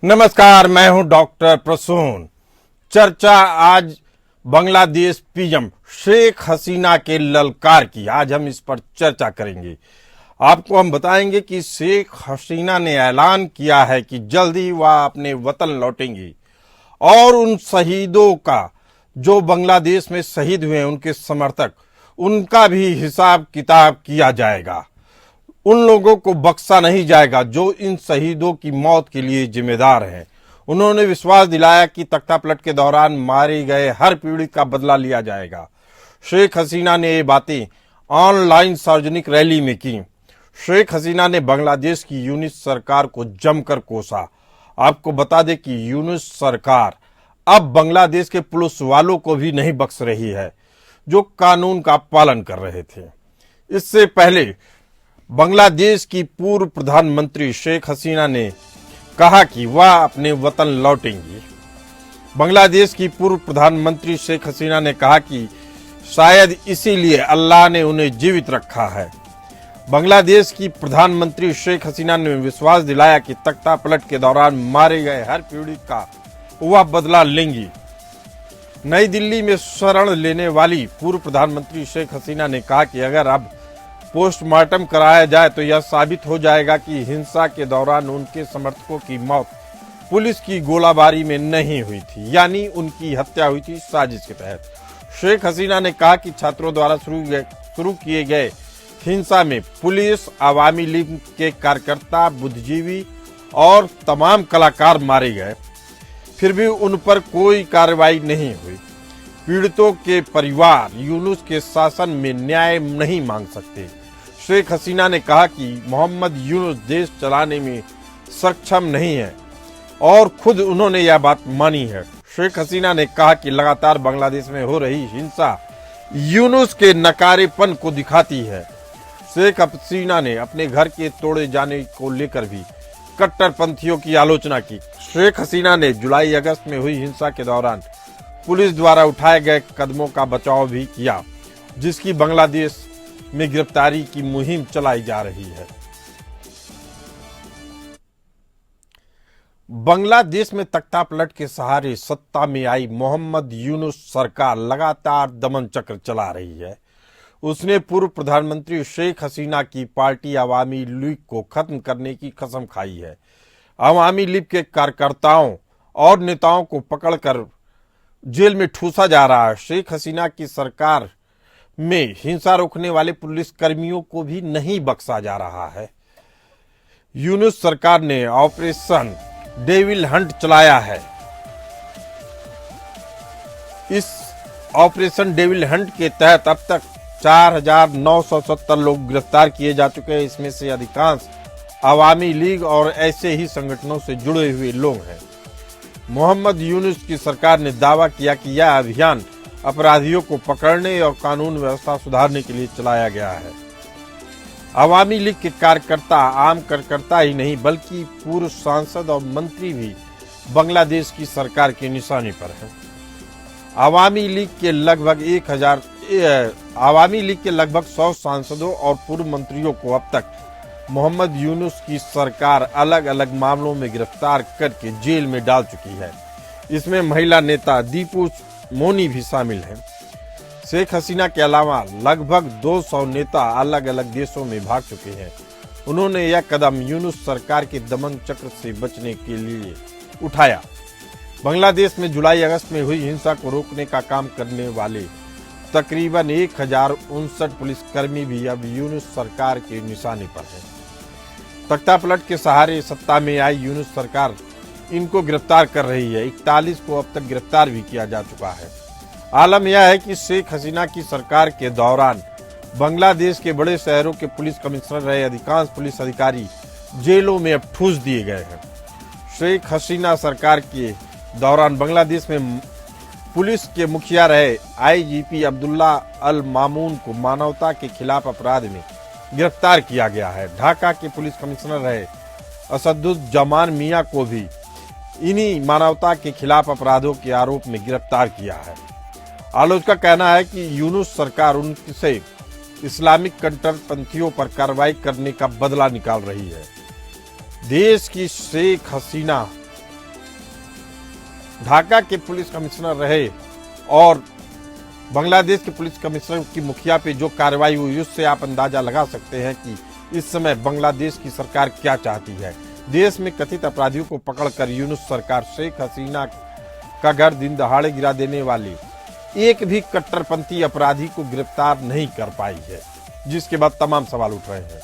नमस्कार, मैं हूं डॉक्टर प्रसून। चर्चा आज बांग्लादेश पीएम शेख हसीना के ललकार की। आज हम इस पर चर्चा करेंगे। आपको हम बताएंगे कि शेख हसीना ने ऐलान किया है कि जल्द ही वह अपने वतन लौटेंगी और उन शहीदों का जो बांग्लादेश में शहीद हुए हैं, उनके समर्थक, उनका भी हिसाब किताब किया जाएगा। उन लोगों को बख्शा नहीं जाएगा जो इन शहीदों की मौत के लिए जिम्मेदार हैं। उन्होंने विश्वास दिलाया कि तख्तापलट के दौरान मारे गए हर पीड़ित का बदला लिया जाएगा। शेख हसीना ने ये बातें ऑनलाइन सार्वजनिक रैली में की। शेख हसीना ने बांग्लादेश की यूनुस सरकार को जमकर कोसा। आपको बता दें कि यूनुस सरकार अब बांग्लादेश के पुलिस वालों को भी नहीं बख्श रही है जो कानून का पालन कर रहे थे। इससे पहले बांग्लादेश की पूर्व प्रधानमंत्री शेख हसीना ने कहा कि वह अपने वतन लौटेंगी। बांग्लादेश की पूर्व प्रधानमंत्री शेख हसीना ने कहा कि शायद इसीलिए अल्लाह ने उन्हें जीवित रखा है। बांग्लादेश की प्रधानमंत्री शेख हसीना ने विश्वास दिलाया कि तख्तापलट के दौरान मारे गए हर पीड़ित का वह बदला लेंगी। नई दिल्ली में शरण लेने वाली पूर्व प्रधानमंत्री शेख हसीना ने कहा कि अगर अब पोस्टमार्टम कराया जाए तो यह साबित हो जाएगा कि हिंसा के दौरान उनके समर्थकों की मौत पुलिस की गोलाबारी में नहीं हुई थी, यानी उनकी हत्या हुई थी साजिश के तहत। शेख हसीना ने कहा कि छात्रों द्वारा शुरू किए गए हिंसा में पुलिस, आवामी लीग के कार्यकर्ता, बुद्धिजीवी और तमाम कलाकार मारे गए, फिर भी उन पर कोई कार्रवाई नहीं हुई। पीड़ितों के परिवार यूनुस के शासन में न्याय नहीं मांग सकते। शेख हसीना ने कहा कि मोहम्मद यूनुस देश चलाने में सक्षम नहीं है और खुद उन्होंने यह बात मानी है। शेख हसीना ने कहा कि लगातार बांग्लादेश में हो रही हिंसा यूनुस के नकारेपन को दिखाती है। शेख हसीना ने अपने घर के तोड़े जाने को लेकर भी कट्टरपंथियों की आलोचना की। शेख हसीना ने जुलाई अगस्त में हुई हिंसा के दौरान पुलिस द्वारा उठाए गए कदमों का बचाव भी किया, जिसकी बांग्लादेश में गिरफ्तारी की मुहिम चलाई जा रही है। बांग्लादेश में तख्तापलट के सहारे सत्ता में आई मोहम्मद यूनुस सरकार लगातार दमन चक्र चला रही है। उसने पूर्व प्रधानमंत्री शेख हसीना की पार्टी अवामी लीग को खत्म करने की कसम खाई है। अवामी लीग के कार्यकर्ताओं और नेताओं को पकड़कर जेल में ठूसा जा रहा है। शेख हसीना की सरकार में हिंसा रोकने वाले पुलिस कर्मियों को भी नहीं बख्शा जा रहा है। यूनुस सरकार ने ऑपरेशन डेविल हंट चलाया है। इस ऑपरेशन डेविल हंट के तहत अब तक 4,970 लोग गिरफ्तार किए जा चुके हैं। इसमें से अधिकांश अवामी लीग और ऐसे ही संगठनों से जुड़े हुए लोग हैं। मोहम्मद यूनुस की सरकार ने दावा किया कि यह अभियान अपराधियों को पकड़ने और कानून व्यवस्था सुधारने के लिए चलाया गया है। अवामी लीग के कार्यकर्ता आम कार्यकर्ता ही नहीं बल्कि पूर्व सांसद और मंत्री भी बांग्लादेश की सरकार के निशाने पर हैं। अवामी लीग के लगभग 100 सांसदों और पूर्व मंत्रियों को अब तक मोहम्मद यूनुस की सरकार अलग अलग मामलों में गिरफ्तार करके जेल में डाल चुकी है। इसमें महिला नेता दीपू मोनी भी शामिल हैं। शेख हसीना के अलावा लगभग 200 नेता अलग अलग देशों में भाग चुके हैं। उन्होंने यह कदम यूनुस सरकार के दमन चक्र से बचने के लिए उठाया। बांग्लादेश में जुलाई अगस्त में हुई हिंसा को रोकने का काम करने वाले तकरीबन 1059 पुलिसकर्मी भी अब यूनुस सरकार के निशाने पर हैं। तख्तापलट के सहारे सत्ता में आई यूनुस सरकार इनको गिरफ्तार कर रही है। 41 को अब तक गिरफ्तार भी किया जा चुका है। आलम यह है कि शेख हसीना की सरकार के दौरान बांग्लादेश के बड़े शहरों के पुलिस कमिश्नर रहे अधिकांश पुलिस अधिकारी जेलों में अब ठूस दिए गए हैं। शेख हसीना सरकार के दौरान बांग्लादेश में पुलिस के मुखिया रहे आईजीपी अब्दुल्ला अल मामून को मानवता के खिलाफ अपराध में गिरफ्तार किया गया है। ढाका के पुलिस कमिश्नर रहे असदुज्जमान मियां को भी इन्हीं मानवता के खिलाफ अपराधों के आरोप में गिरफ्तार किया है। आलोचक का कहना है कि यूनुस सरकार उनसे इस्लामिक कट्टरपंथियों पर कार्रवाई करने का बदला निकाल रही है। देश की शेख हसीना ढाका के पुलिस कमिश्नर रहे और बांग्लादेश के पुलिस कमिश्नर की मुखिया पे जो कार्रवाई हुई उससे आप अंदाजा लगा सकते हैं कि इस समय बांग्लादेश की सरकार क्या चाहती है। देश में कथित अपराधियों को पकड़कर यूनुस सरकार शेख हसीना का घर दिन दहाड़े गिरा देने वाले एक भी कट्टरपंथी अपराधी को गिरफ्तार नहीं कर पाई है, जिसके बाद तमाम सवाल उठ रहे हैं।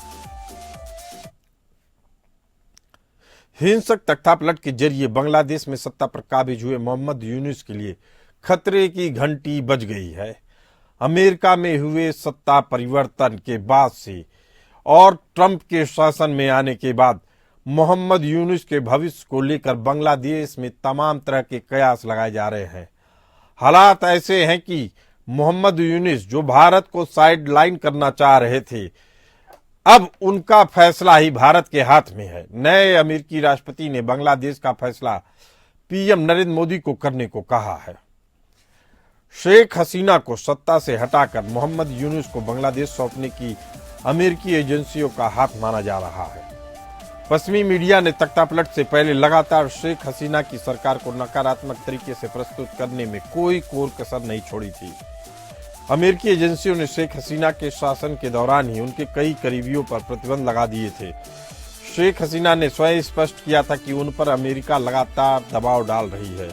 हिंसक तख्तापलट के जरिए बांग्लादेश में सत्ता पर काबिज हुए मोहम्मद यूनुस के लिए खतरे की घंटी बज गई है। अमेरिका में हुए सत्ता परिवर्तन के बाद से और ट्रंप के शासन में आने के बाद मोहम्मद यूनुस के भविष्य को लेकर बांग्लादेश में तमाम तरह के कयास लगाए जा रहे हैं। हालात ऐसे हैं कि मोहम्मद यूनुस जो भारत को साइडलाइन करना चाह रहे थे, अब उनका फैसला ही भारत के हाथ में है। नए अमेरिकी राष्ट्रपति ने बांग्लादेश का फैसला पीएम नरेंद्र मोदी को करने को कहा है। शेख हसीना को सत्ता से हटाकर मोहम्मद यूनुस को बांग्लादेश सौंपने की अमेरिकी एजेंसियों का हाथ माना जा रहा है। पश्चिमी मीडिया ने तख्तापलट से पहले लगातार शेख हसीना की सरकार को नकारात्मक तरीके से प्रस्तुत करने में कोई कोर कसर नहीं छोड़ी थी। अमेरिकी एजेंसियों ने शेख हसीना के शासन के दौरान ही उनके कई करीबियों पर प्रतिबंध लगा दिए थे। शेख हसीना ने स्वयं स्पष्ट किया था कि उन पर अमेरिका लगातार दबाव डाल रही है।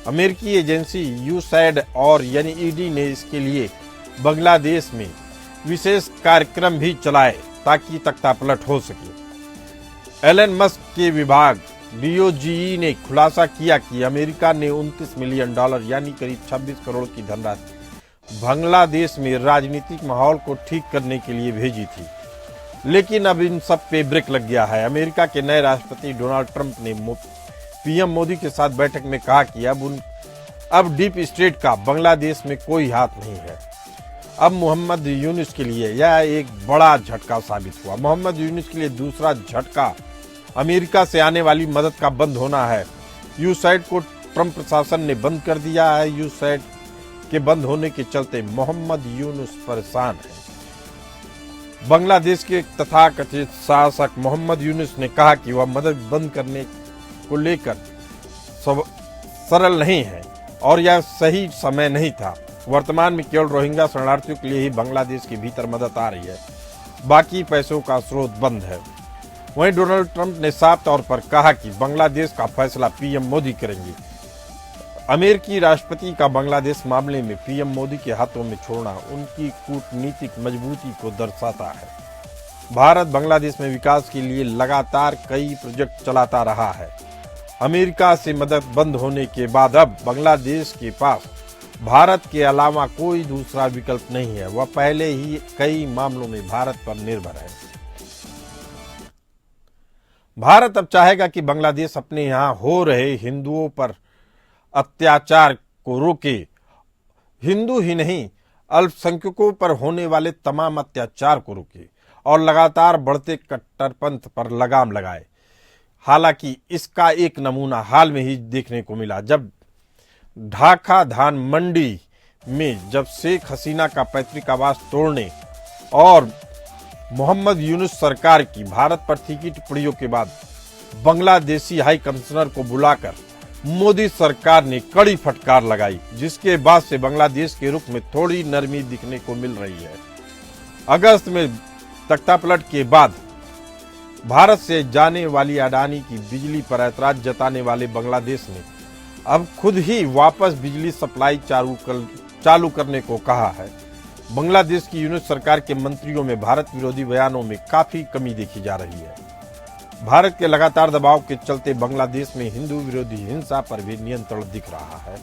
अमेरिकी एजेंसी यूसैड और यानी ईडी ने इसके लिए बांग्लादेश में विशेष कार्यक्रम भी चलाए ताकि तख्तापलट हो सके। एलन मस्क के विभाग डीओजी ने खुलासा किया कि अमेरिका ने $29 मिलियन यानी करीब 26 करोड़ की धनराशि बांग्लादेश में राजनीतिक माहौल को ठीक करने के लिए भेजी थी, लेकिन अब इन सब पे ब्रेक लग गया है। अमेरिका के नए राष्ट्रपति डोनाल्ड ट्रंप ने पीएम मोदी के साथ बैठक में कहा कि अब डीप स्टेट का बांग्लादेश में कोई हाथ नहीं है। अब मोहम्मद यूनुस के लिए यह एक बड़ा झटका साबित हुआ। मोहम्मद यूनुस के लिए दूसरा झटका अमेरिका से आने वाली मदद का बंद होना है। यूसैड को ट्रंप प्रशासन ने बंद कर दिया है। यूसैड के बंद होने के चलते मोहम्मद यूनुस परेशान है। बांग्लादेश के तथाकथित शासक मोहम्मद यूनुस ने कहा कि वह मदद बंद करने को लेकर सरल नहीं है और यह सही समय नहीं था। वर्तमान में केवल रोहिंग्या शरणार्थियों के लिए ही बांग्लादेश के भीतर मदद आ रही है, बाकी पैसों का स्रोत बंद है। वहीं डोनाल्ड ट्रंप ने साफ तौर पर कहा कि बांग्लादेश का फैसला पीएम मोदी करेंगे। अमेरिकी राष्ट्रपति का बांग्लादेश मामले में पीएम मोदी के हाथों में छोड़ना उनकी कूटनीतिक मजबूती को दर्शाता है। भारत बांग्लादेश में विकास के लिए लगातार कई प्रोजेक्ट चलाता रहा है। अमेरिका से मदद बंद होने के बाद अब बांग्लादेश के पास भारत के अलावा कोई दूसरा विकल्प नहीं है। वह पहले ही कई मामलों में भारत पर निर्भर है। भारत अब चाहेगा कि बांग्लादेश अपने यहाँ हो रहे हिंदुओं पर अत्याचार को रोके। हिंदू ही नहीं, अल्पसंख्यकों पर होने वाले तमाम अत्याचार को रोके और लगातार बढ़ते कट्टरपंथ पर लगाम लगाए। हालांकि इसका एक नमूना हाल में ही देखने को मिला, जब ढाका धान मंडी में जब शेख हसीना का पैतृक आवास तोड़ने और मोहम्मद यूनुस सरकार की भारत पर तीखी टिप्पणियों के बाद बांग्लादेशी हाई कमिश्नर को बुलाकर मोदी सरकार ने कड़ी फटकार लगाई, जिसके बाद से बांग्लादेश के रुख में थोड़ी नरमी दिखने को मिल रही है। अगस्त में तख्तापलट के बाद भारत से जाने वाली अडानी की बिजली पर ऐतराज जताने वाले बांग्लादेश ने अब खुद ही वापस बिजली सप्लाई चालू करने को कहा है। बांग्लादेश की यूनुस सरकार के मंत्रियों में भारत विरोधी बयानों में काफी कमी देखी जा रही है। भारत के लगातार दबाव के चलते बांग्लादेश में हिंदू विरोधी हिंसा पर भी नियंत्रण दिख रहा है।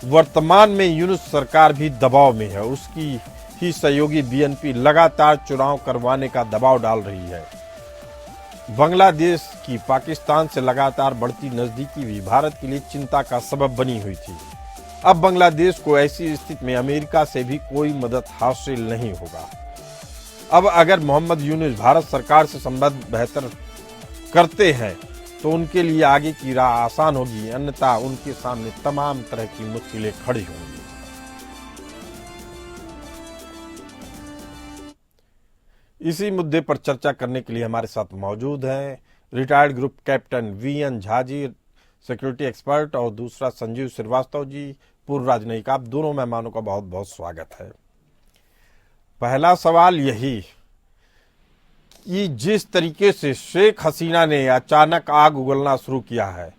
वर्तमान में यूनुस सरकार भी दबाव में है। उसकी ही सहयोगी बीएनपी लगातार चुनाव करवाने का दबाव डाल रही है। बांग्लादेश की पाकिस्तान से लगातार बढ़ती नजदीकी भी भारत के लिए चिंता का सबब बनी हुई थी। अब बांग्लादेश को ऐसी स्थिति में अमेरिका से भी कोई मदद हासिल नहीं होगा। अब अगर मोहम्मद यूनुस भारत सरकार से संबंध बेहतर करते हैं तो उनके लिए आगे की राह आसान होगी, अन्यथा उनके सामने तमाम तरह की मुश्किलें खड़ी होंगी। इसी मुद्दे पर चर्चा करने के लिए हमारे साथ मौजूद हैं retired group captain V N Jha ji, security expert, और दूसरा संजीव श्रीवास्तव जी, पूर्व राजनयिक। आप दोनों मेहमानों का बहुत बहुत स्वागत है। पहला सवाल यही कि जिस तरीके से शेख हसीना ने अचानक आग उगलना शुरू किया है,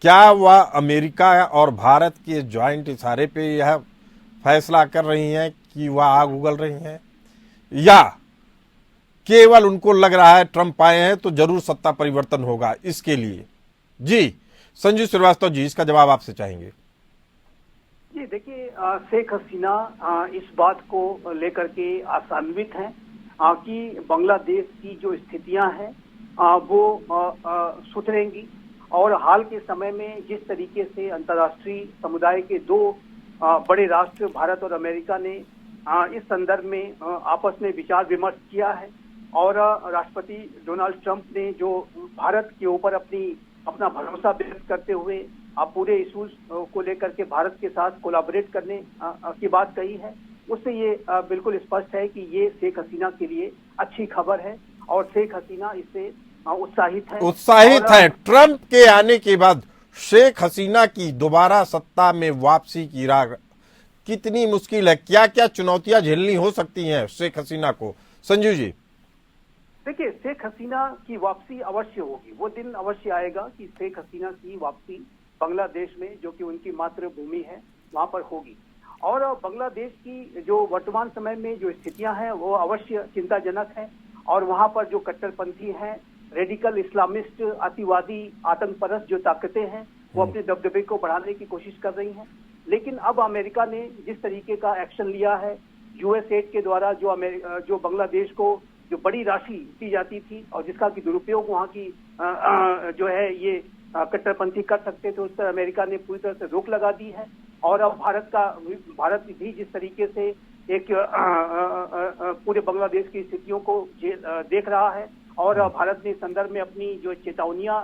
क्या वह अमेरिका और भारत के ज्वाइंट इशारे पे यह फैसला कर रही हैं कि वह आग उगल रही हैं, या केवल उनको लग रहा है ट्रंप आए हैं तो जरूर सत्ता परिवर्तन होगा इसके लिए? जी संजीव श्रीवास्तव जी, इसका जवाब आपसे चाहेंगे। जी देखिए, शेख हसीना इस बात को लेकर के आशान्वित हैं कि बांग्लादेश की जो स्थितियां हैं वो सुधरेंगी। और हाल के समय में जिस तरीके से अंतर्राष्ट्रीय समुदाय के दो बड़े राष्ट्र भारत और अमेरिका ने इस संदर्भ में आपस में विचार विमर्श किया है, और राष्ट्रपति डोनाल्ड ट्रंप ने जो भारत के ऊपर अपना भरोसा व्यक्त करते हुए पूरे इशूज को लेकर के भारत के साथ कोलैबोरेट करने की बात कही है, उससे ये बिल्कुल स्पष्ट है कि ये शेख हसीना के लिए अच्छी खबर है और शेख हसीना इससे उत्साहित है। ट्रंप के आने के बाद शेख हसीना की दोबारा सत्ता में वापसी की राह कितनी मुश्किल है? क्या क्या चुनौतियां झेलनी हो सकती हैं शेख हसीना को? संजीव जी देखिए, शेख हसीना की वापसी अवश्य होगी। वो दिन अवश्य आएगा कि शेख हसीना की वापसी बांग्लादेश में, जो कि उनकी मातृभूमि है, वहां पर होगी। और बांग्लादेश की जो वर्तमान समय में जो स्थितियां हैं वो अवश्य चिंताजनक हैं, और वहां पर जो कट्टरपंथी हैं, रेडिकल इस्लामिस्ट, अतिवादी, आतंकपरस्त जो ताकतें हैं वो अपने दबदबे को बढ़ाने की कोशिश कर रही हैं। लेकिन अब अमेरिका ने जिस तरीके का एक्शन लिया है, यूएसएड के द्वारा जो बांग्लादेश को जो बड़ी राशि दी जाती थी और जिसका की दुरुपयोग वहाँ की जो है ये कट्टरपंथी कर सकते थे, उस पर अमेरिका ने पूरी तरह से रोक लगा दी है। और अब भारत भी जिस तरीके से एक पूरे बांग्लादेश की स्थितियों को देख रहा है, और भारत ने इस संदर्भ में अपनी जो चेतावनियां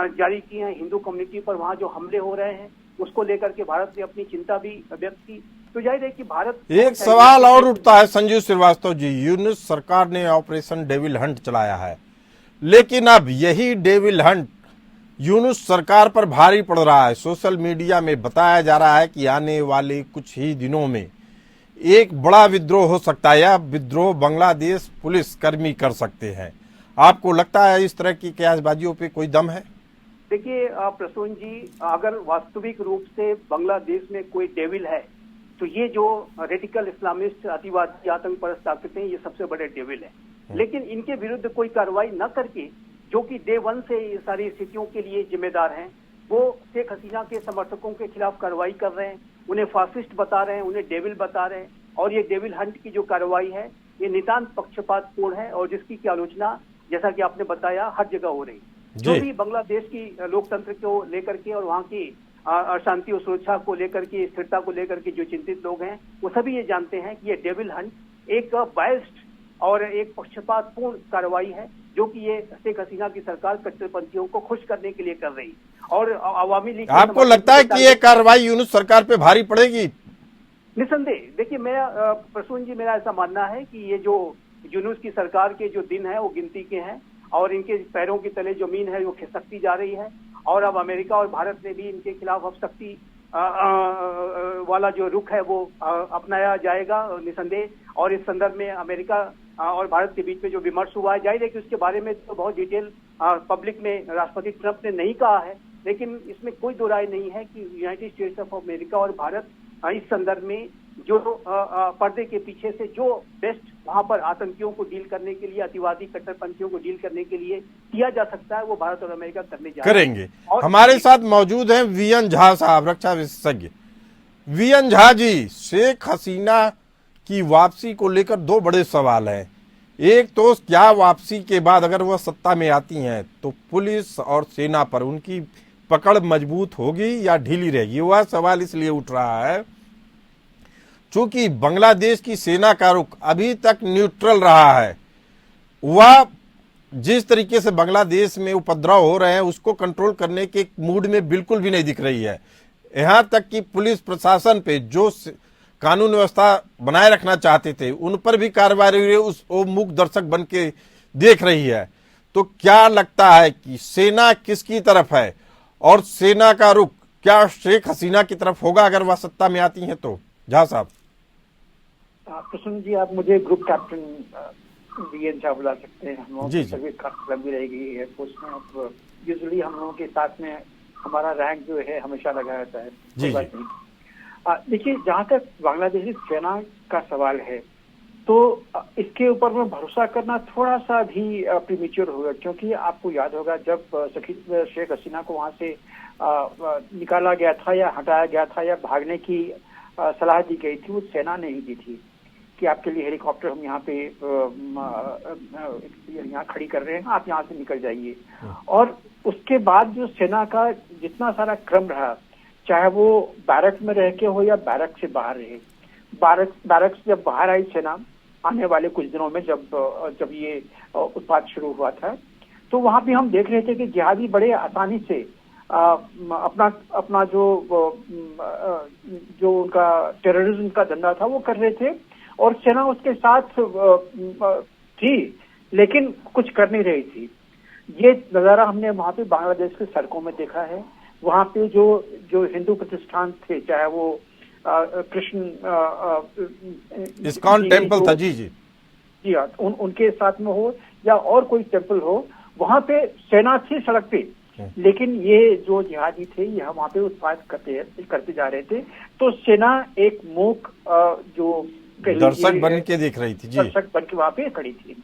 जारी की हैं हिंदू कम्युनिटी पर, वहां जो हमले हो रहे हैं उसको लेकर के भारत ने अपनी चिंता भी व्यक्त की। तो जाहिर है कि भारत एक सवाल और उठता है संजीव श्रीवास्तव जी, यूनुस सरकार ने ऑपरेशन डेविल हंट चलाया है, लेकिन अब यही डेविल हंट यूनुस सरकार पर भारी पड़ रहा है। सोशल मीडिया में बताया जा रहा है कि आने वाले कुछ ही दिनों में एक बड़ा विद्रोह हो सकता है, या विद्रोह बांग्लादेश पुलिस कर्मी कर सकते हैं। आपको लगता है इस तरह की कयासबाजियों पे कोई दम है? देखिए प्रसून जी, अगर वास्तविक रूप से बांग्लादेश में कोई डेविल है तो ये जो रेडिकल इस्लामिस्ट, अतिवादी, आतंकपरस्त ताकतें, ये सबसे बड़े डेविल हैं। लेकिन इनके विरुद्ध कोई कार्रवाई न करके, जो कि डे वन से ये सारी स्थितियों के लिए जिम्मेदार हैं, वो शेख हसीना के समर्थकों के खिलाफ कार्रवाई कर रहे हैं, उन्हें फासिस्ट बता रहे हैं, उन्हें डेविल बता रहे हैं। और ये डेविल हंट की जो कार्रवाई है ये नितांत पक्षपातपूर्ण है, और जिसकी की आलोचना, जैसा कि आपने बताया, हर जगह हो रही। जो भी बांग्लादेश की लोकतंत्र को लेकर के और वहाँ की शांति और सुरक्षा को लेकर के, स्थिरता को लेकर के जो चिंतित लोग हैं, वो सभी ये जानते हैं कि ये डेविल हंट एक बायस्ड और एक पक्षपातपूर्ण कार्रवाई है, जो कि ये शेख हसीना की सरकार कट्टरपंथियों को खुश करने के लिए कर रही। और अवामी लीग, आपको लगता है कि ये कार्रवाई यूनुस सरकार पे भारी पड़ेगी? निसंदेह। देखिए, मेरा प्रसून जी, मेरा ऐसा मानना है कि ये जो यूनुस की सरकार के जो दिन है वो गिनती के हैं, और इनके पैरों के तले जमीन है वो खिसकती जा रही है। और अब अमेरिका और भारत ने भी इनके खिलाफ अब सख्ती वाला जो रुख है वो अपनाया जाएगा निसंदेह। और इस संदर्भ में अमेरिका और भारत के बीच में जो विमर्श हुआ है, जाहिर है कि उसके बारे में तो बहुत डिटेल पब्लिक में राष्ट्रपति ट्रंप ने नहीं कहा है, लेकिन इसमें कोई दो राय नहीं है कि यूनाइटेड स्टेट्स ऑफ अमेरिका और भारत इस संदर्भ में जो पर्दे के पीछे से जो बेस्ट वहां पर आतंकियों को डील करने के लिए, अतिवादी कट्टरपंथियों को डील करने के लिए किया जा सकता है, वो भारत और अमेरिका करेंगे। हमारे साथ मौजूद हैं वीएन झा साहब, रक्षा विशेषज्ञ। वीएन झा जी, शेख हसीना की वापसी को लेकर दो बड़े सवाल हैं। एक तो क्या वापसी के बाद अगर वह सत्ता में आती हैं तो पुलिस और सेना पर उनकी पकड़ मजबूत होगी या ढीली रहेगी? वह सवाल इसलिए उठ रहा है चूंकि बांग्लादेश की सेना का रुख अभी तक न्यूट्रल रहा है। वह जिस तरीके से बांग्लादेश में उपद्रव हो रहे हैं उसको कंट्रोल करने के मूड में बिल्कुल भी नहीं दिख रही है। यहां तक कि पुलिस प्रशासन पे जो कानून व्यवस्था बनाए रखना चाहते थे उन पर भी कार्रवाई उस मूक दर्शक बन के देख रही है। तो क्या लगता है कि सेना किसकी तरफ है और सेना का रुख क्या शेख हसीना की तरफ होगा अगर वह सत्ता में आती हैं तो? झा साहब। प्रसन्न जी, आप मुझे ग्रुप कैप्टन वीएन झा बुला सकते हैं। हम लोगों जी, की जी। सर्विस काफी लंबी रहेगी एयरफोर्स में। अब यूजुअली हम लोगों के साथ में हमारा रैंक जो है हमेशा लगा रहता है। जी, कोई बात नहीं। देखिए, जहाँ तक बांग्लादेशी सेना का सवाल है तो इसके ऊपर में भरोसा करना थोड़ा सा भी प्रीमेच्योर होगा, क्योंकि आपको याद होगा जब शेख हसीना को वहां से निकाला गया था या हटाया गया था या भागने की सलाह दी गई थी, वो सेना ने ही दी थी कि आपके लिए हेलीकॉप्टर हम यहाँ पे यहाँ खड़ी कर रहे हैं, आप यहाँ से निकल जाइए। और उसके बाद जो सेना का जितना सारा क्रम रहा, चाहे वो बैरक में रह के हो या बैरक से बाहर रहे, बैरक से जब बाहर आई सेना आने वाले कुछ दिनों में, जब ये उत्पात शुरू हुआ था, तो वहां भी हम देख रहे थे कि जिहादी बड़े आसानी से अपना जो उनका टेररिज्म का धंधा था वो कर रहे थे, और सेना उसके साथ थी लेकिन कुछ कर नहीं रही थी। ये नजारा हमने वहां पे बांग्लादेश के सड़कों में देखा है। वहां पे जो हिंदू प्रतिष्ठान थे, चाहे वो कृष्ण इस्कॉन टेम्पल था, जी जी जी हाँ, उनके साथ में हो या और कोई टेम्पल हो, वहां पे सेना थी सड़क पे, लेकिन ये जो जिहादी थे ये वहां पे उत्पात करते जा रहे थे। तो सेना एक मूक जो दर्शक बन के देख रही थी, जी, दर्शक बन के वहां पे खड़ी थी।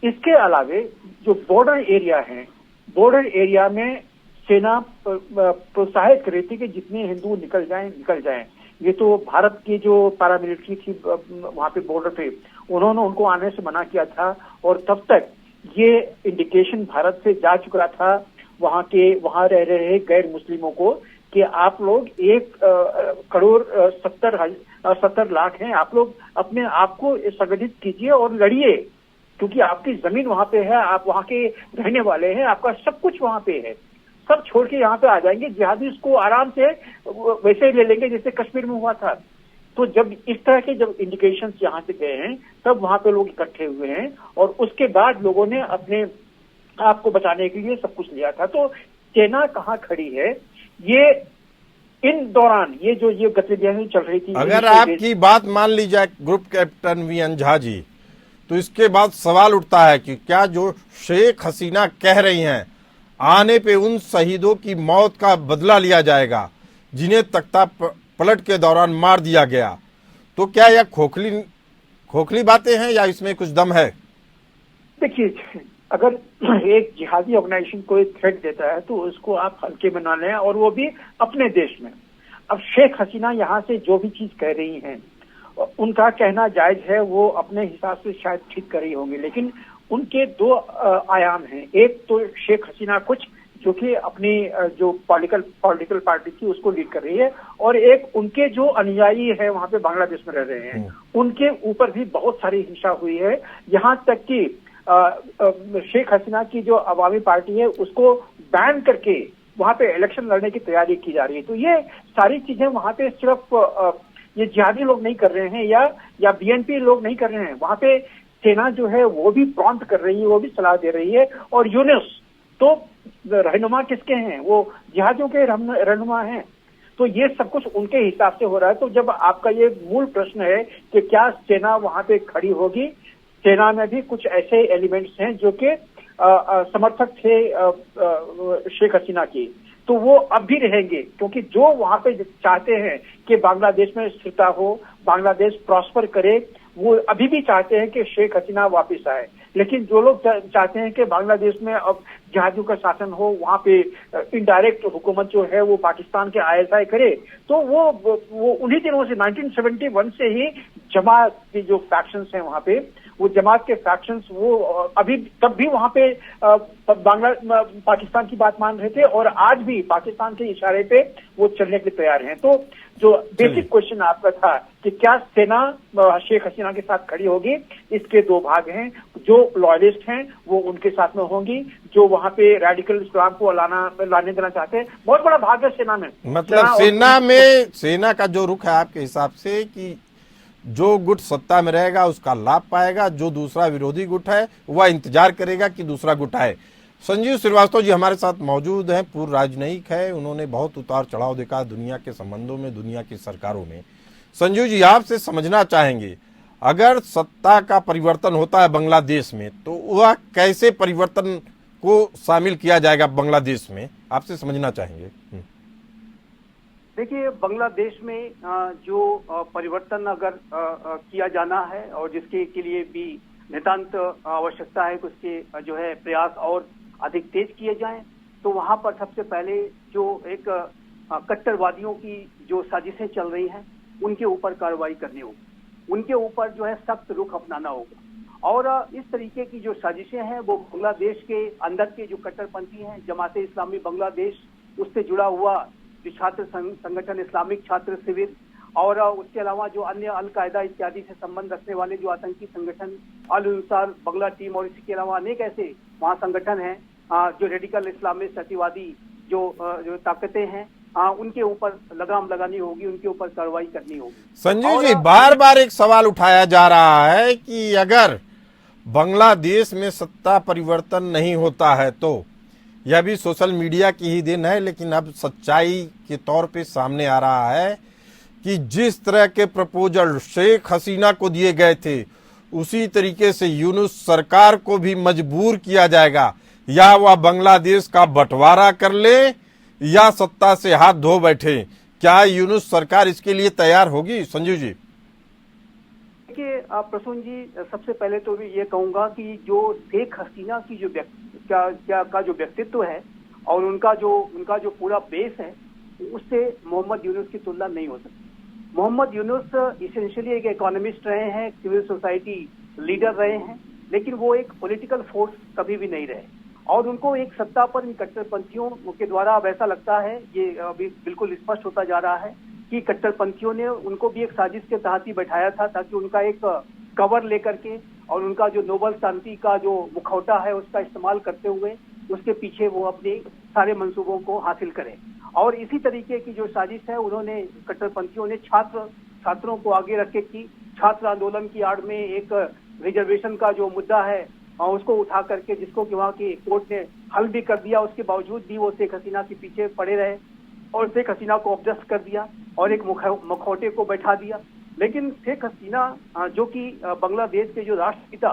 इसके अलावे जो बॉर्डर एरिया है, बॉर्डर एरिया में सेना प्रोत्साहित कर रही थी कि जितने हिंदू निकल जाएं। ये तो भारत की जो पैरामिलिट्री थी वहां पे बॉर्डर पे, उन्होंने उनको आने से मना किया था, और तब तक ये इंडिकेशन भारत से जा चुका था वहां रह रहे गैर मुस्लिमों को कि आप लोग 1,70,00,000 हैं, आप लोग अपने आप को संगठित कीजिए और लड़िए, क्योंकि आपकी जमीन वहां पे है, आप वहां के रहने वाले हैं, आपका सब कुछ वहां पे है, सब छोड़ के यहाँ पे आ जाएंगे। जिहादी इसको आराम से वैसे ही ले लेंगे जैसे कश्मीर में हुआ था। तो जब इस तरह के जब इंडिकेशंस यहाँ से गए हैं, तब वहां पे लोग इकट्ठे हुए हैं, और उसके बाद लोगों ने अपने आपको बचाने के लिए सब कुछ लिया था। तो सेना कहाँ खड़ी है, ये इन दौरान ये गतिविधियां चल रही थी। अगर आपकी बात मान ली जाए ग्रुप कैप्टन वीएन झा जी, तो इसके बाद सवाल उठता है कि क्या जो शेख हसीना कह रही हैं, आने पे उन शहीदों की मौत का बदला लिया जाएगा जिन्हें तख्ता पलट के दौरान मार दिया गया, तो क्या यह खोखली बातें हैं या इसमें कुछ दम है? देखिए, अगर एक जिहादी ऑर्गेनाइजेशन कोई थ्रेट देता है तो उसको आप हल्के में ना लें, और वो भी अपने देश में। अब शेख हसीना यहाँ से जो भी चीज कह रही हैं, उनका कहना जायज है, वो अपने हिसाब से शायद ठीक कर रही होंगी, लेकिन उनके दो आयाम हैं। एक तो शेख हसीना कुछ जो कि अपनी जो पॉलिटिकल पार्टी थी उसको लीड कर रही है, और एक उनके जो अनुयायी है वहां पे बांग्लादेश में रह रहे हैं, उनके ऊपर भी बहुत सारी हिंसा हुई है। यहाँ तक कि शेख हसीना की जो अवामी पार्टी है उसको बैन करके वहां पे इलेक्शन लड़ने की तैयारी की जा रही है। तो ये सारी चीजें वहां पे सिर्फ ये जिहादी लोग नहीं कर रहे हैं या बीएनपी लोग नहीं कर रहे हैं, वहां पे सेना जो है वो भी प्रॉम्प्ट कर रही है, वो भी सलाह दे रही है। और यूनुस तो रहनुमा किसके हैं, वो जिहादियों के रहनुमा हैं। तो ये सब कुछ उनके हिसाब से हो रहा है। तो जब आपका ये मूल प्रश्न है कि क्या सेना वहां पे खड़ी होगी, सेना में भी कुछ ऐसे एलिमेंट्स हैं जो कि समर्थक थे शेख हसीना की, तो वो अब भी रहेंगे, क्योंकि जो वहां पे चाहते हैं कि बांग्लादेश में स्थिरता हो, बांग्लादेश प्रॉस्पर करे, वो अभी भी चाहते हैं कि शेख हसीना वापस आए। लेकिन जो लोग चाहते हैं कि बांग्लादेश में अब जिहादियों का शासन हो, वहां पे इनडायरेक्ट हुकूमत जो है वो पाकिस्तान के आईएसआई करे, तो वो उन्हीं दिनों से 1971 से ही जमात की जो फैक्शंस हैं वहां पे, वो जमात के फैक्शंस वो अभी तब भी वहां पे पाकिस्तान की बात मान रहे थे, और आज भी पाकिस्तान के इशारे पे वो चलने के लिए तैयार हैं। तो जो बेसिक क्वेश्चन आपका था कि क्या सेना शेख हसीना के साथ खड़ी होगी, इसके दो भाग हैं। जो लॉयलिस्ट हैं वो उनके साथ में होंगी, जो वहां पे रेडिकल इस्लाम को लाने देना चाहते हैं, बहुत बड़ा भाग है सेना में। मतलब सेना का जो रुख है आपके हिसाब से कि जो गुट सत्ता में रहेगा उसका लाभ पाएगा, जो दूसरा विरोधी गुट है वह इंतजार करेगा कि दूसरा गुट आए। संजीव श्रीवास्तव जी हमारे साथ मौजूद हैं, पूर्व राजनयिक है, उन्होंने बहुत उतार चढ़ाव देखा दुनिया के संबंधों में, दुनिया की सरकारों में। संजीव जी आपसे समझना चाहेंगे, अगर सत्ता का परिवर्तन होता है बांग्लादेश में तो वह कैसे परिवर्तन को शामिल किया जाएगा बांग्लादेश में, आपसे समझना चाहेंगे। देखिए, बांग्लादेश में जो परिवर्तन अगर किया जाना है और जिसके के लिए भी नितांत आवश्यकता है कि उसके जो है प्रयास और अधिक तेज किए जाएं, तो वहां पर सबसे पहले जो एक कट्टरवादियों की जो साजिशें चल रही हैं उनके ऊपर कार्रवाई करनी होगी, उनके ऊपर जो है सख्त रुख अपनाना होगा। और इस तरीके की जो साजिशें हैं वो बांग्लादेश के अंदर के जो कट्टरपंथी हैं, जमाते इस्लामी बांग्लादेश, उससे जुड़ा हुआ जो छात्र संगठन इस्लामिक छात्र शिविर, और उसके अलावा जो अन्य अल कायदा इत्यादि से संबंध रखने वाले जो आतंकी संगठन अल अंसार बंगला टीम, और इसके अलावा अनेक ऐसे वहाँ संगठन हैं जो रेडिकल इस्लामिस्ट अतिवादी जो ताकतें हैं, उनके ऊपर लगाम लगानी होगी, उनके ऊपर कार्रवाई करनी होगी। संजीव जी बार बार एक सवाल उठाया जा रहा है कि अगर बांग्लादेश में सत्ता परिवर्तन नहीं होता है तो, यह भी सोशल मीडिया की ही देन है, लेकिन अब सच्चाई के तौर पे सामने आ रहा है कि जिस तरह के प्रपोजल शेख हसीना को दिए गए थे उसी तरीके से यूनुस सरकार को भी मजबूर किया जाएगा, या वह बांग्लादेश का बंटवारा कर ले या सत्ता से हाथ धो बैठे। क्या यूनुस सरकार इसके लिए तैयार होगी संजीव जी? देखिए प्रसून जी, सबसे पहले तो मैं ये कहूंगा कि जो शेख हसीना की जो जो व्यक्तित्व है और उनका जो पूरा बेस है, उससे मोहम्मद यूनुस की तुलना नहीं हो सकती। मोहम्मद यूनुस इसेंशियली एक इकोनॉमिस्ट रहे हैं, सिविल सोसाइटी लीडर रहे हैं, लेकिन वो एक पॉलिटिकल फोर्स कभी भी नहीं रहे। और उनको एक सत्ता पर इन कट्टरपंथियों के द्वारा अब ऐसा लगता है, ये अभी बिल्कुल स्पष्ट होता जा रहा है कि कट्टरपंथियों ने उनको भी एक साजिश के तहत ही बैठाया था, ताकि उनका एक कवर लेकर के और उनका जो नोबल शांति का जो मुखौटा है उसका इस्तेमाल करते हुए उसके पीछे वो अपने सारे मंसूबों को हासिल करें। और इसी तरीके की जो साजिश है उन्होंने कट्टरपंथियों ने छात्रों को आगे रख के की। छात्र आंदोलन की आड़ में एक रिजर्वेशन का जो मुद्दा है उसको उठा करके, जिसको कि वहाँ की कोर्ट ने हल भी कर दिया, उसके बावजूद भी वो शेख हसीना के पीछे पड़े रहे और शेख हसीना को ऑब्जेक्ट कर दिया और एक मुखौटे को बैठा दिया। लेकिन शेख हसीना जो कि बांग्लादेश के जो राष्ट्रपिता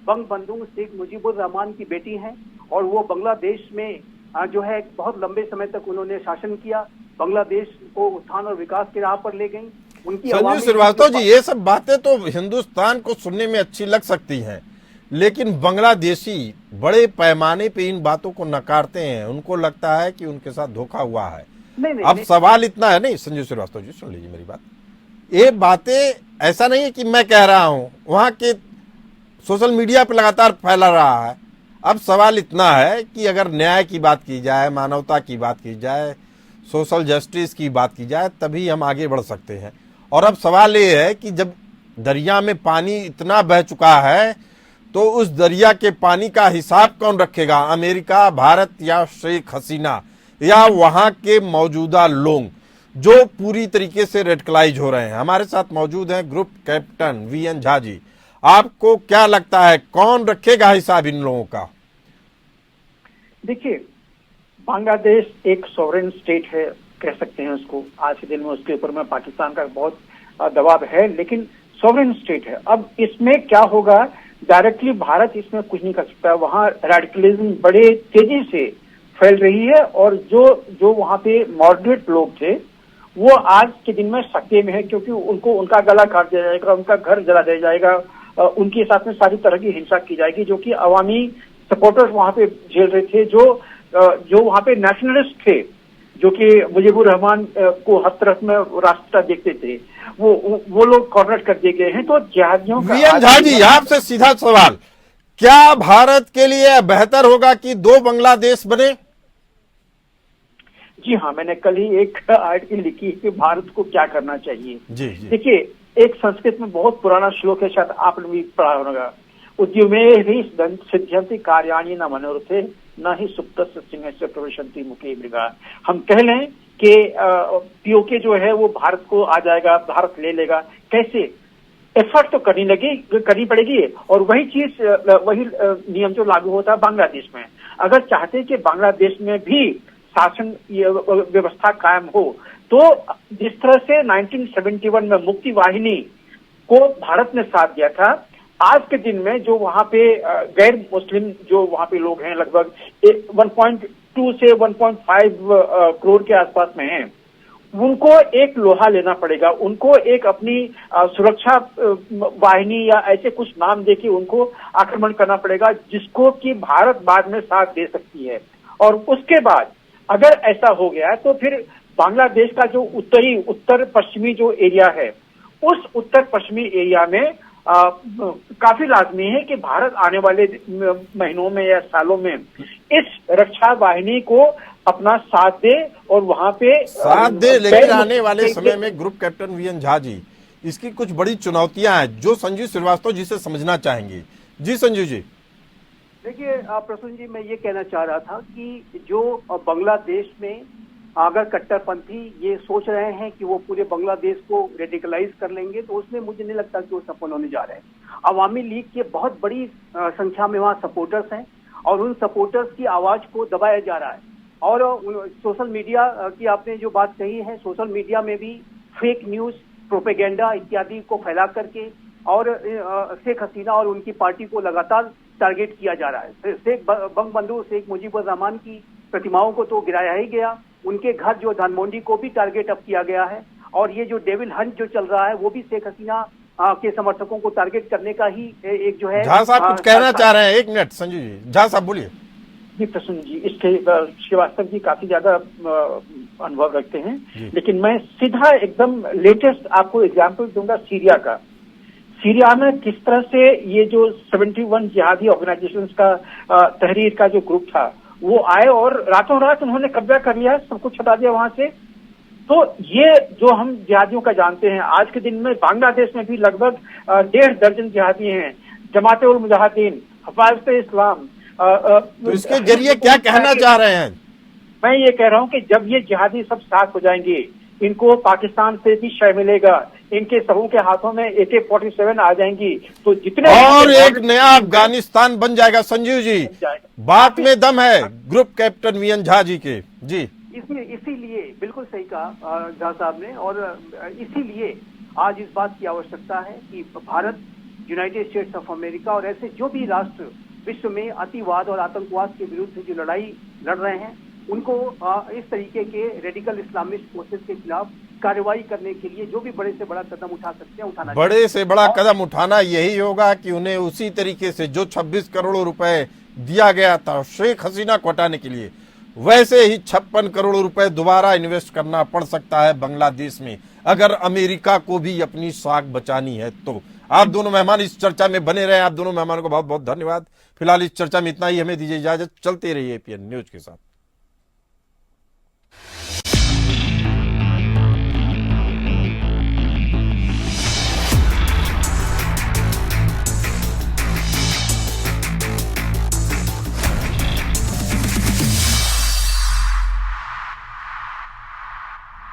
बंगबंधु शेख मुजीबुर रहमान की बेटी हैं, और वो बांग्लादेश में जो है बहुत लंबे समय तक उन्होंने शासन किया, बांग्लादेश को उत्थान और विकास की राह पर ले गई। उनकी संजीव श्रीवास्तव जी, ये सब बातें तो हिंदुस्तान को सुनने में अच्छी लग सकती हैं, लेकिन बांग्लादेशी बड़े पैमाने पे इन बातों को नकारते हैं। उनको लगता है कि उनके साथ धोखा हुआ है। अब सवाल इतना है, नहीं संजीव श्रीवास्तव जी सुन लीजिए मेरी बात, ये बातें ऐसा नहीं है कि मैं कह रहा हूं, वहां के सोशल मीडिया पे लगातार फैला रहा है। अब सवाल इतना है कि अगर न्याय की बात की जाए, मानवता की बात की जाए, सोशल जस्टिस की बात की जाए, तभी हम आगे बढ़ सकते हैं। और अब सवाल ये है कि जब दरिया में पानी इतना बह चुका है तो उस दरिया के पानी का हिसाब कौन रखेगा? अमेरिका, भारत या शेख हसीना या वहां के मौजूदा लोग जो पूरी तरीके से रेडिकलाइज हो रहे हैं? हमारे साथ मौजूद हैं ग्रुप कैप्टन वीएन झा जी। आपको क्या लगता है कौन रखेगा हिसाब इन लोगों का? देखिए, बांग्लादेश एक सॉवरेन स्टेट है, कह सकते हैं उसको। आज के दिन में उसके ऊपर में पाकिस्तान का बहुत दबाव है, लेकिन सॉवरेन स्टेट है। अब इसमें क्या होगा, डायरेक्टली भारत इसमें कुछ नहीं कर सकता। वहाँ रेडिकलिज्म बड़े तेजी से फैल रही है, और जो वहाँ पे मॉडरेट लोग थे वो आज के दिन में सक्रिय में है, क्योंकि उनका गला काट दिया जाएगा, उनका घर जला दिया जाएगा, उनके साथ में सारी तरह की हिंसा की जाएगी, जो कि अवामी सपोर्टर्स वहाँ पे झेल रहे थे, जो वहाँ पे नेशनलिस्ट थे, जो कि मुजीबुर रहमान को हर तरफ में रास्ता देखते थे, वो लोग कॉर्नर कर दिए गए हैं। तो जिहादियों का वीएन झा जी, आपसे सीधा सवाल, क्या भारत के लिए बेहतर होगा कि दो बांग्लादेश बने? जी हाँ, मैंने कल ही एक आर्टिकल लिखी कि भारत को क्या करना चाहिए। जी। देखिए, एक संस्कृत में बहुत पुराना श्लोक है, शायद आपने भी पढ़ा होगा, उद्यमे ही सिद्ध्यन्ति कार्याणि न मनोरथे न ही सुप्तस्य सिंहस्य प्रविशन्ति मुखे मृगा। हम कह लें कि पीओके जो है वो भारत को आ जाएगा, भारत ले लेगा। कैसे? एफर्ट तो करनी पड़ेगी, और वही चीज वही नियम जो लागू होता है बांग्लादेश में। अगर चाहते कि बांग्लादेश में भी शासन व्यवस्था कायम हो, तो जिस तरह से 1971 में मुक्ति वाहिनी को भारत ने साथ दिया था, आज के दिन में जो वहां पे गैर मुस्लिम जो वहां पे लोग हैं, लगभग 1.2 से 1.5 करोड़ के आसपास में हैं, उनको एक लोहा लेना पड़ेगा, उनको एक अपनी सुरक्षा वाहिनी या ऐसे कुछ नाम देके उनको आक्रमण करना पड़ेगा, जिसको कि भारत बाद में साथ दे सकती है। और उसके बाद अगर ऐसा हो गया है तो फिर बांग्लादेश का जो उत्तर पश्चिमी जो एरिया है, उस उत्तर पश्चिमी एरिया में काफी लाजमी है कि भारत आने वाले महीनों में या सालों में इस रक्षा वाहिनी को अपना साथ दे और वहां पे साथ दे। लेकिन आने वाले समय में ग्रुप कैप्टन वीएन झा जी, इसकी कुछ बड़ी चुनौतियां हैं जो संजीव श्रीवास्तव जी से समझना चाहेंगे। जी संजीव जी। देखिए प्रसून जी, मैं ये कहना चाह रहा था कि जो बांग्लादेश में अगर कट्टरपंथी ये सोच रहे हैं कि वो पूरे बांग्लादेश को रेडिकलाइज कर लेंगे, तो उसमें मुझे नहीं लगता कि वो सफल होने जा रहे हैं। अवामी लीग के बहुत बड़ी संख्या में वहाँ सपोर्टर्स हैं और उन सपोर्टर्स की आवाज को दबाया जा रहा है। और सोशल मीडिया की आपने जो बात कही है, सोशल मीडिया में भी फेक न्यूज, प्रोपेगेंडा इत्यादि को फैला करके और शेख हसीना और उनकी पार्टी को लगातार टारगेट किया जा रहा है। बंगबंधु शेख मुजीबुर रहमान की प्रतिमाओं को तो गिराया ही गया, उनके घर जो धानमंडी को भी टारगेट अब किया गया है। और ये जो डेविल हंट जो चल रहा है वो भी शेख हसीना के समर्थकों को टारगेट करने का ही एक जो है। झा साहब कुछ कहना चाह रहे हैं, एक मिनट संजीव जी। झा साहब बोलिए। जी प्रसून जी, इसके श्रीवास्तव जी काफी ज्यादा अनुभव रखते हैं, लेकिन मैं सीधा एकदम लेटेस्ट आपको एग्जाम्पल दूंगा सीरिया का। सीरिया में किस तरह से ये जो 71 जिहादी ऑर्गेनाइजेशंस का तहरीर का जो ग्रुप था, वो आए और रातों रात उन्होंने कब्जा कर लिया, सब कुछ हटा दिया वहां से। तो ये जो हम जिहादियों का जानते हैं, आज के दिन में बांग्लादेश में भी लगभग 1.5 दर्जन जिहादी हैं। जमाते उल मुजाहिदीन, हिफाजत इस्लाम। तो इसके जरिए क्या कहना चाह रहे हैं? मैं ये कह रहा हूँ कि जब ये जिहादी सब साथ हो जाएंगे, इनको पाकिस्तान से भी शय मिलेगा, इनके सबों के हाथों में AK-47 आ जाएंगी, तो जितने और एक नया अफगानिस्तान बन जाएगा। संजीव जी, बात में दम है ग्रुप कैप्टन वीएन झा जी के। जी, इसीलिए बिल्कुल सही कहा झा साहब ने, और इसीलिए आज इस बात की आवश्यकता है कि Bharat, United states of America और ऐसे जो भी राष्ट्र विश्व में अतिवाद और आतंकवाद के विरुद्ध जो लड़ाई लड़ रहे हैं, उनको इस तरीके के रेडिकल इस्लामिस्ट फोर्सेस के खिलाफ कार्रवाई करने के लिए जो भी बड़े से बड़ा कदम उठा सकते हैं उठाना। बड़े से बड़ा कदम उठाना यही होगा कि उन्हें उसी तरीके से जो 26 करोड़ रुपए दिया गया था शेख हसीना को हटाने के लिए, वैसे ही 56 करोड़ रुपए दोबारा इन्वेस्ट करना पड़ सकता है बांग्लादेश में, अगर अमेरिका को भी अपनी साख बचानी है तो। आप दोनों मेहमान इस चर्चा में बने रहे। आप दोनों मेहमानों को बहुत बहुत धन्यवाद। फिलहाल इस चर्चा में इतना ही, हमें दीजिए इजाजत। चलते रहिए APN न्यूज के साथ।